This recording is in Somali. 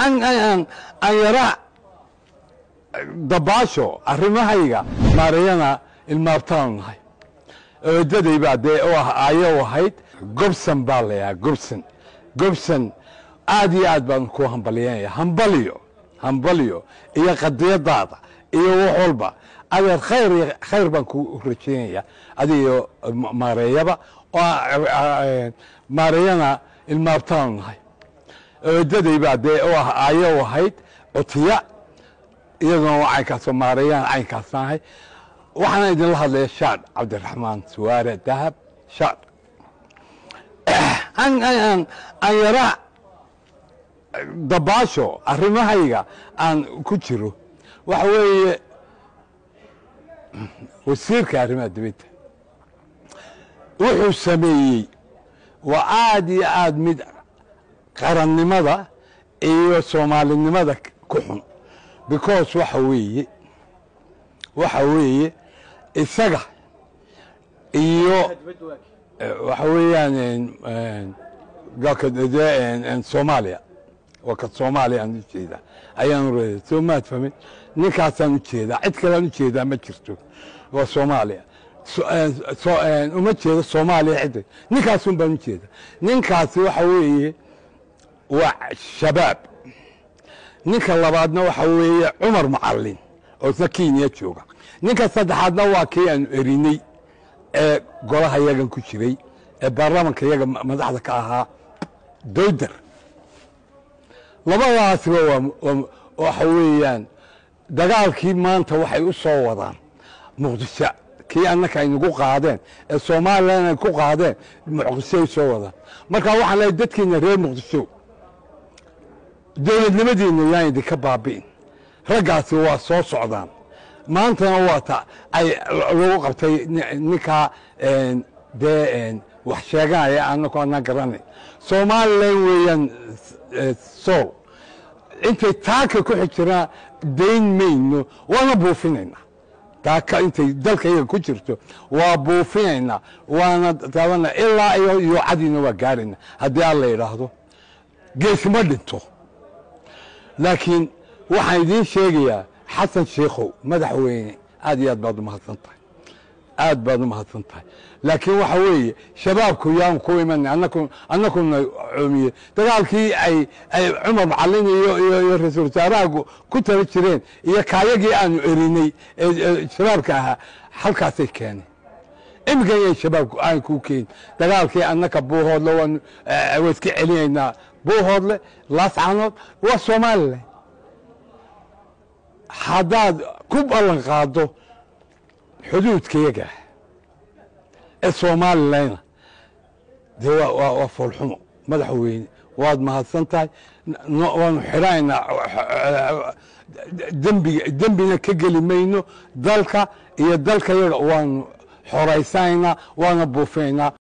aan yara dabaasho arrimahayga maarayana ilmaabtaan nahay eedaday baa dee ayo ahayd gobsan baa layaa gobsan aad iyo aad baan ku hambalyeynaya hambaliyo iyo qadiyadaada iyo wax walba adeer khayr baan ku rajeynaya adiyo maareeyaba maarayana ilmaabtaan nahay eedaday baa dee ayo ahayd cutiya iyaguna waa caynkaasoo maarayaan caynkaas nahay waxaana idinla hadlaya shaad cabdiraxmaan suwaare dahab shaad aan yara dabaasho arrimahayga aan ku jiro waxa weeye wasiirka arrimaha dibadda wuxuu sameeyey waa aad iyo aad mid qarannimada iyo soomaalinimada ku xun because waxa weeye isaga iyo waxa weeyaan soomaaliya waa ka soomaaliya aan u jeedaa ayaan reeday soo maad fahmin ninkaasaan u jeedaa cid kale aan u jeedaa ma jirto waa soomaaliya uma jeedo soomaaliya cidda ninkaasun baan u jeedaa ninkaasi waxa weeye waa shabaab ninka labaadna waxa weeye cumar macalin oo isna kenya jooga ninka saddexaadna waa kii aanu erinay ee golaha yagan ku jiray ee baarlamanka yaga madaxda ka ahaa dowdar labadaasba waxa weeyaan dagaalkii maanta waxay u soo wadaan muqdisho kii annaka ay nagu qaadeen ee somalilan ay ku qaadeen muqdishoay soo wadaan marka waxaan leeyahay dadkiina reer muqdisho dowladnimadiina yaan idinka baabi'in raggaasi waa soo socdaan maantana waata ay lagu qabtay ninkaa dee wax sheeganaya annaku anaan garanay somalilan weeyaan sool intay taaka ku xijiraan dayn mayno waana buufinaynaa taaka intay dalka iyaga ku jirto waa buufinaynaa waana taabana ilaa iyo yuucadiina waa gaarayna haddii alla yidhaahdo geesma dhinto laakiin waxaan idiin sheegayaa xasan sheikhow madaxweyne aad iyo aad baad umahadsan tahay laakiin waxa weeye shabaabku yaan ku iman annakuna coomiye dagaalkii ay cumar macalin iyo ra-iisul wasaaraha ku tala jireen iyo kaayagii aanu erinay ee shabaabka ahaa halkaasay keeneen imika yay shabaabku aan ku keen dagaalkii annaka buuhoodle waa iska celinaynaa buuhoodle laascanood waa somalilan haddaad ku ballan qaado xuduudkayaga ee somalilayna dee waa foolxumo madaxweyne waad mahadsan tahay waanu xidhanaynaa dembina ka geli mayno dalka iyo dalkayaga waanu xoraysanaynaa waana buufinaynaa